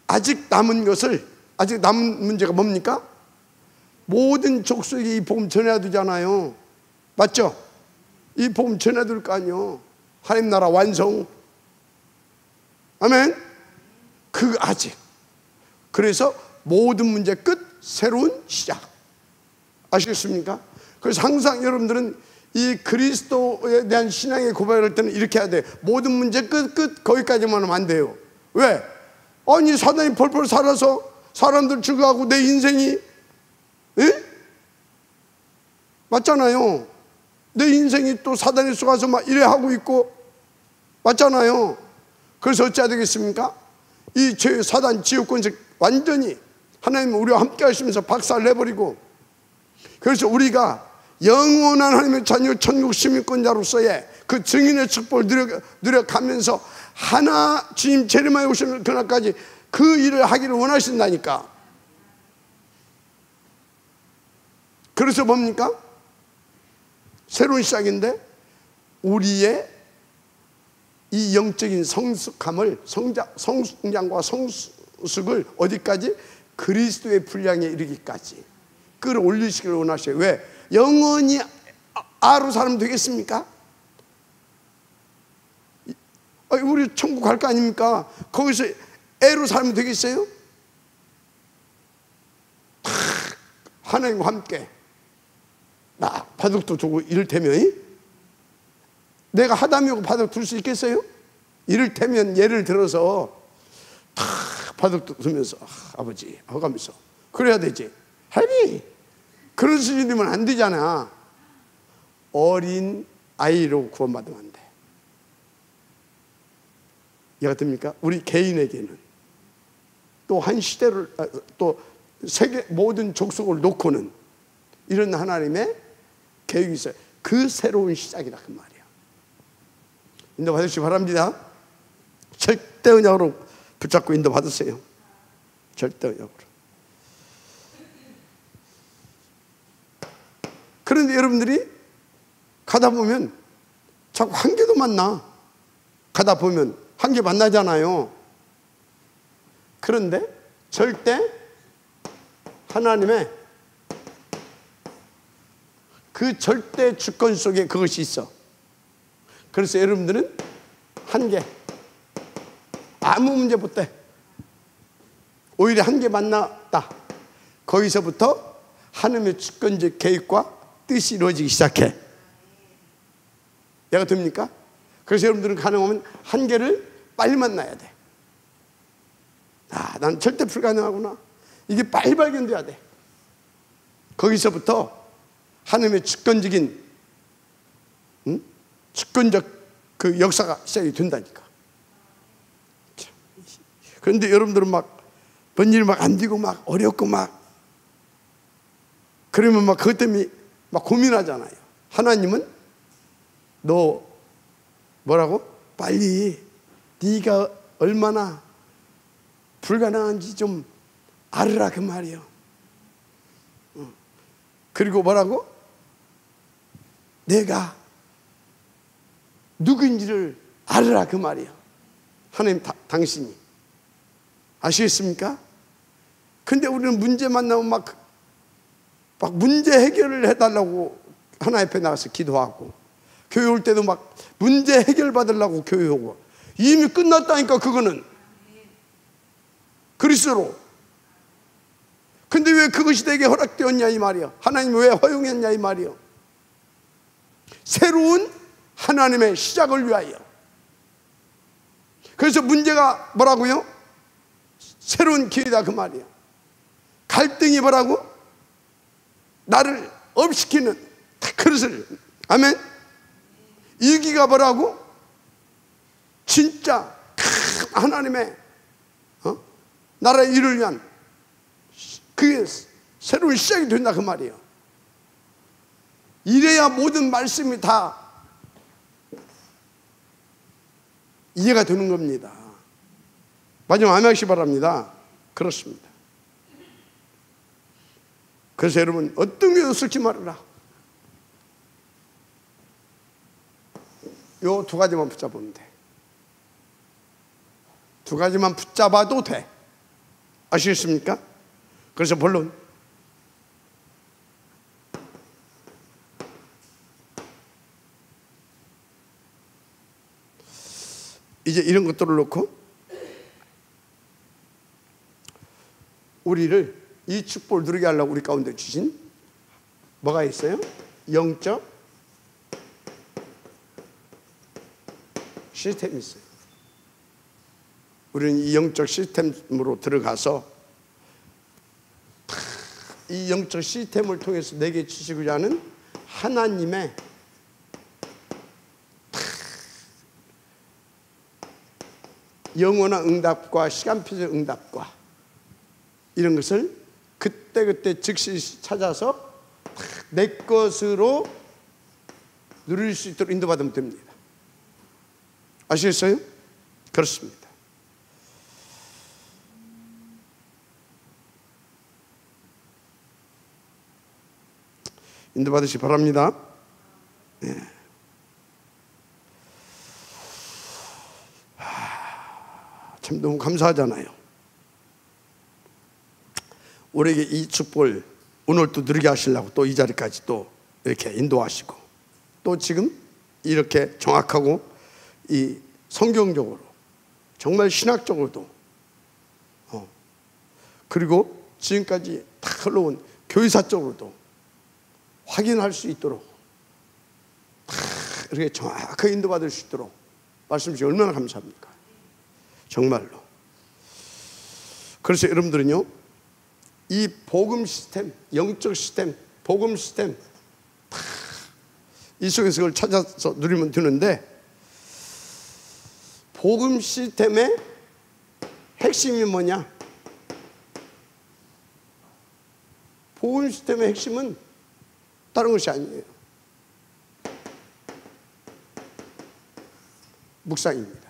아직 남은 것을, 아직 남은 문제가 뭡니까? 모든 족속에게 이 복음 전해야 되잖아요. 맞죠? 이 복음 전해야 될 거 아니에요. 하나님 나라 완성. 아멘. 그 아직. 그래서 모든 문제 끝, 새로운 시작. 아시겠습니까? 그래서 항상 여러분들은 이 그리스도에 대한 신앙의 고백을 할 때는 이렇게 해야 돼. 모든 문제 끝 거기까지만 하면 안 돼요. 왜? 아니 사단이 펄펄 살아서 사람들 죽어가고 내 인생이 맞잖아요. 내 인생이 또 사단이 쏘아서 막 이래 하고 있고 맞잖아요. 그래서 어찌해야 되겠습니까? 이 죄 사단 지옥 권세 완전히 하나님 우리와 함께 하시면서 박살내버리고, 그래서 우리가 영원한 하나님의 자녀 천국 시민권자로서의 그 증인의 축복을 누려가면서 하나 주님 재림하여 오시는 그날까지 그 일을 하기를 원하신다니까. 그래서 뭡니까? 새로운 시작인데 우리의 이 영적인 성숙함을 성장과 성숙을 어디까지? 그리스도의 분량에 이르기까지 끌어올리시기를 원하셔요. 왜? 영원히 아로 살면 되겠습니까? 우리 천국 갈 거 아닙니까? 거기서 애로 살면 되겠어요? 하나님과 함께 나 바둑도 두고 이를테면 내가 하다미하고 바둑 둘 수 있겠어요? 이를테면 예를 들어서 탁 바둑도 두면서 아버지 하면서 그래야 되지. 아니 그런 수준이면 안 되잖아. 어린 아이로 구원받으면 안 돼. 이해가 됩니까? 우리 개인에게는 또 한 시대를 또 세계 모든 족속을 놓고는 이런 하나님의 계획이 있어요. 그 새로운 시작이다 그 말이야. 인도 받으시기 바랍니다. 절대 언약으로 붙잡고 인도 받으세요. 절대 언약으로. 그런데 여러분들이 가다 보면 자꾸 한계도 만나. 가다 보면 한계 만나잖아요. 그런데 절대 하나님의 그 절대 주권 속에 그것이 있어. 그래서 여러분들은 한계 아무 문제 못 돼. 오히려 한계 만났다. 거기서부터 하나님의 주권적 계획과 뜻이 이루어지기 시작해. 이해가 됩니까? 그래서 여러분들은 가능하면 한계를 빨리 만나야 돼. 난 절대 불가능하구나. 이게 빨리 발견돼야 돼. 거기서부터 하나님의 주권적인 주권적 그 역사가 시작이 된다니까. 그런데 여러분들은 막 뭔 일 막 안 되고 막 어렵고 막 그러면 막 그것 때문에 막 고민하잖아요. 하나님은 너 뭐라고? 빨리 네가 얼마나 불가능한지 좀 알으라 그 말이에요. 그리고 뭐라고? 내가 누구인지를 알으라 그 말이에요. 하나님 당신이. 아시겠습니까? 근데 우리는 문제 만나면 막 문제 해결을 해달라고 하나님 앞에 나가서 기도하고, 교회 올 때도 막 문제 해결 받으려고 교회 오고. 이미 끝났다니까 그거는 그리스도로. 근데 왜 그것이 내게 허락되었냐 이 말이야. 하나님 왜 허용했냐 이 말이야. 새로운 하나님의 시작을 위하여. 그래서 문제가 뭐라고요? 새로운 기회다 그 말이야. 갈등이 뭐라고? 나를 업시키는 그릇을, 아멘. 위기가 뭐라고? 진짜 큰 하나님의 나라의 일을 위한 그게 새로운 시작이 된다 그 말이에요. 이래야 모든 말씀이 다 이해가 되는 겁니다. 마지막 아멘 하시기 바랍니다. 그렇습니다. 그래서 여러분 어떤 게 쓸지 말아라. 요 두 가지만 붙잡으면 돼. 두 가지만 붙잡아도 돼. 아시겠습니까? 그래서 본론 이제 이런 것들을 놓고 우리를 이 축복을 누리게 하려고 우리 가운데 주신 뭐가 있어요? 영적 시스템이 있어요. 우리는 이 영적 시스템으로 들어가서 이 영적 시스템을 통해서 내게 주시고자 하는 하나님의 영원한 응답과 시간표적 응답과 이런 것을 그때그때 즉시 찾아서 내 것으로 누릴 수 있도록 인도받으면 됩니다. 아시겠어요? 그렇습니다. 인도받으시기 바랍니다. 네. 참 너무 감사하잖아요. 우리에게 이 축복을 오늘 또 누리게 하시려고 또 이 자리까지 또 이렇게 인도하시고, 또 지금 이렇게 정확하고 이 성경적으로 정말 신학적으로도 그리고 지금까지 다 흘러온 교회사적으로도 확인할 수 있도록 다 이렇게 정확하게 인도받을 수 있도록 말씀 주시면 얼마나 감사합니까? 정말로. 그래서 여러분들은요, 이 복음 시스템, 영적 시스템, 복음 시스템 이 속에서 그걸 찾아서 누리면 되는데, 복음 시스템의 핵심이 뭐냐? 복음 시스템의 핵심은 다른 것이 아니에요. 묵상입니다.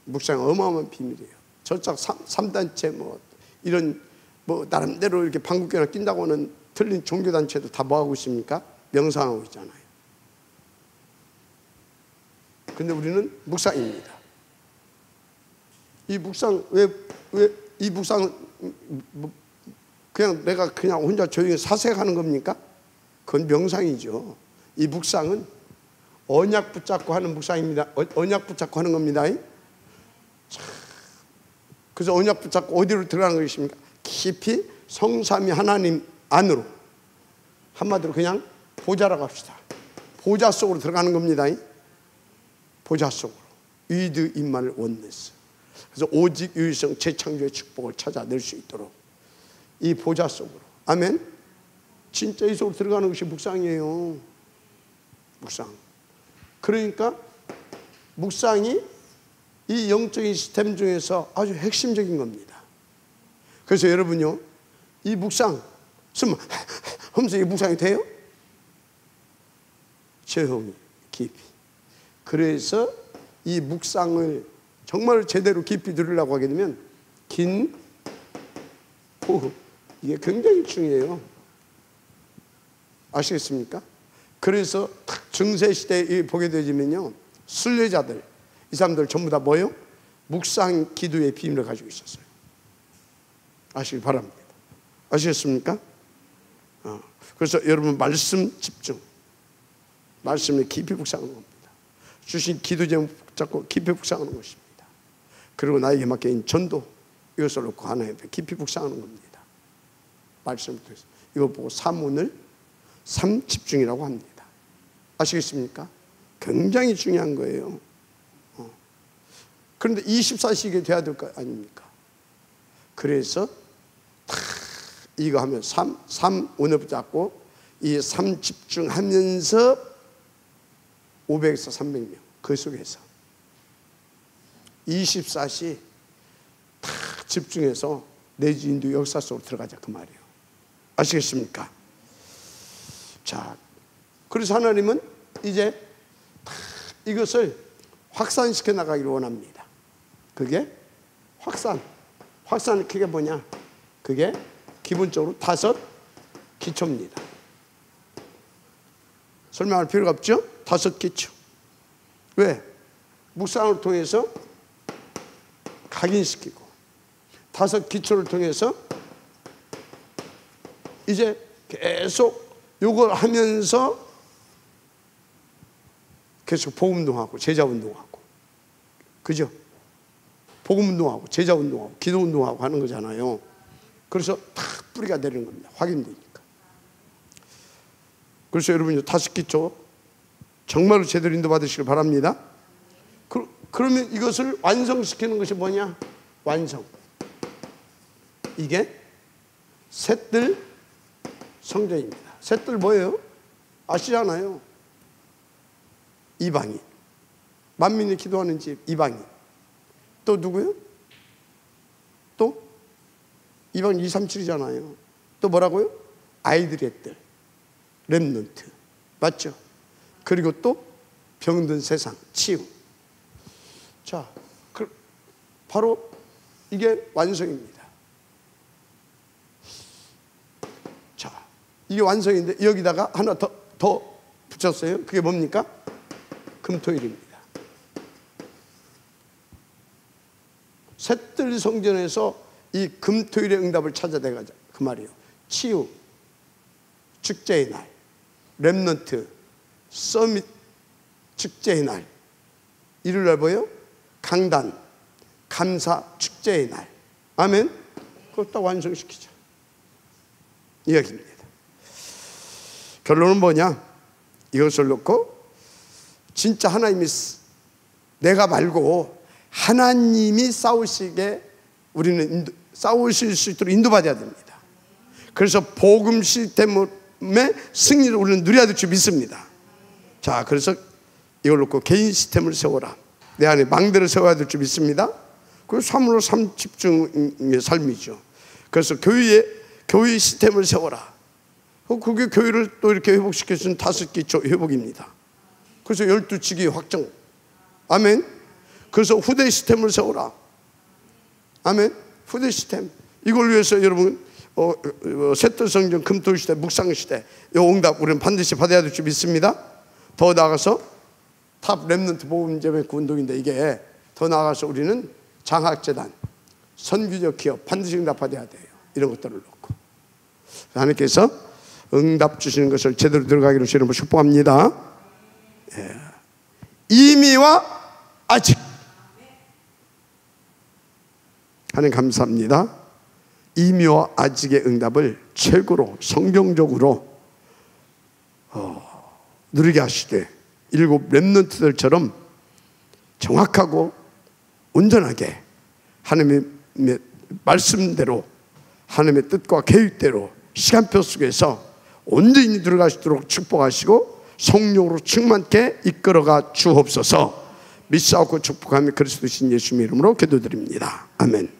묵상은 어마어마한 비밀이에요. 저쪽 3단체 이런 나름대로 이렇게 방국교나 낀다고 하는 틀린 종교단체도 다 뭐하고 있습니까? 명상하고 있잖아요. 근데 우리는 묵상입니다. 이 묵상 왜 이 묵상은 그냥 내가 그냥 혼자 조용히 사색하는 겁니까? 그건 명상이죠. 이 묵상은 언약 붙잡고 하는 묵상입니다. 언약 붙잡고 하는 겁니다. 그래서 언약 붙잡고 어디로 들어가는 것입니까? 깊이 성삼위 하나님 안으로, 한마디로 그냥 보좌라고 합시다. 보좌 속으로 들어가는 겁니다. 보좌 속으로. 위드 임마늘 원네스. 그래서 오직 유일성 재창조의 축복을 찾아낼 수 있도록 이 보좌 속으로. 아멘. 진짜 이 속으로 들어가는 것이 묵상이에요. 묵상. 그러니까 묵상이 이 영적인 시스템 중에서 아주 핵심적인 겁니다. 그래서 여러분요, 이 묵상 하면서 이 묵상이 돼요? 조용히 깊이. 그래서 이 묵상을 정말 제대로 깊이 들으려고 하게 되면 긴 호흡, 이게 굉장히 중요해요. 아시겠습니까? 그래서 증세 시대에 보게 되지면요, 순례자들, 이 사람들 전부 다 뭐예요? 묵상 기도의 비밀을 가지고 있었어요. 아시기 바랍니다. 아시겠습니까? 그래서 여러분 말씀 집중, 말씀에 깊이 묵상하는 겁니다. 주신 기도 제목 붙잡고 깊이 묵상하는 것입니다. 그리고 나에게 맡겨진 전도, 이것을 놓고 하나님 앞에 깊이 묵상하는 겁니다. 말씀을 통해서 이거 보고 삶오늘 삶 집중이라고 합니다. 아시겠습니까? 굉장히 중요한 거예요. 그런데 24시간 돼야 될 거 아닙니까? 그래서 이거 하면 삶 오늘 붙잡고 이 삶 집중하면서 500에서 300명 그 속에서 24시 다 집중해서 내 주인도 역사 속으로 들어가자 그 말이에요. 아시겠습니까? 자, 그래서 하나님은 이제 이것을 확산시켜 나가기를 원합니다. 그게 확산 그게 뭐냐? 그게 기본적으로 5 기초입니다. 설명할 필요가 없죠? 5 기초. 왜? 묵상을 통해서 각인시키고 5 기초를 통해서 이제 계속 요걸 하면서 계속 복음운동하고 제자운동하고, 그죠? 복음운동하고 제자운동하고 기도운동하고 하는 거잖아요. 그래서 다 뿌리가 내리는 겁니다. 확인되니까. 그래서 여러분 5 기초 정말로 제대로 인도받으시길 바랍니다. 그러면 이것을 완성시키는 것이 뭐냐? 완성. 이게 셋들 성전입니다. 셋들 뭐예요? 아시잖아요. 이방인. 만민이 기도하는 집 이방인. 또 누구요? 또 이방인 2, 3, 7이잖아요. 또 뭐라고요? 아이들의 뜰. 렘넌트. 맞죠? 그리고 또 병든 세상 치유. 자, 바로 이게 완성입니다. 자, 이게 완성인데 여기다가 하나 더 붙였어요. 그게 뭡니까? 금토일입니다. 셋들 성전에서 이 금토일의 응답을 찾아내가자 그 말이에요. 치유, 축제의 날, 렘넌트, 서밋 축제의 날, 일요일날 뭐예요? 강단, 감사 축제의 날. 아멘. 그걸 딱 완성시키자 이야기입니다. 결론은 뭐냐? 이것을 놓고 진짜 하나님이 내가 말고 하나님이 싸우시게 우리는 싸우실 수 있도록 인도받아야 됩니다. 그래서 복음 시스템의 승리를 우리는 누려야 될 줄 믿습니다. 자, 그래서 이걸 놓고 개인 시스템을 세워라. 내 안에 망대를 세워야 될 줄 믿습니다. 그 삶으로 삶 집중의 삶이죠. 그래서 교회 시스템을 세워라. 그게 교회를 또 이렇게 회복시켜주는 5 기초 회복입니다. 그래서 12지기 확정. 아멘. 그래서 후대 시스템을 세워라. 아멘. 후대 시스템. 이걸 위해서 여러분 셋들 성전 금토일 시대 묵상 시대 이 응답 우리는 반드시 받아야 될 줄 믿습니다. 더 나아가서 탑 렘넌트 복음제의 운동인데 이게 더 나아가서 우리는 장학재단 선교적 기업 반드시 응답받아야 돼요. 이런 것들을 놓고 하나님께서 응답 주시는 것을 제대로 들어가기로 주님을 축복합니다. 예. 이미와 아직. 하나님 감사합니다. 이미와 아직의 응답을 최고로 성경적으로 누리게 하시되 7 렘넌트들처럼 정확하고 온전하게 하나님의 말씀대로 하나님의 뜻과 계획대로 시간표 속에서 온전히 들어가시도록 축복하시고 성령으로 충만케 이끌어가 주옵소서. 믿사옵고 축복하며 그리스도 신 예수님의 이름으로 기도드립니다. 아멘.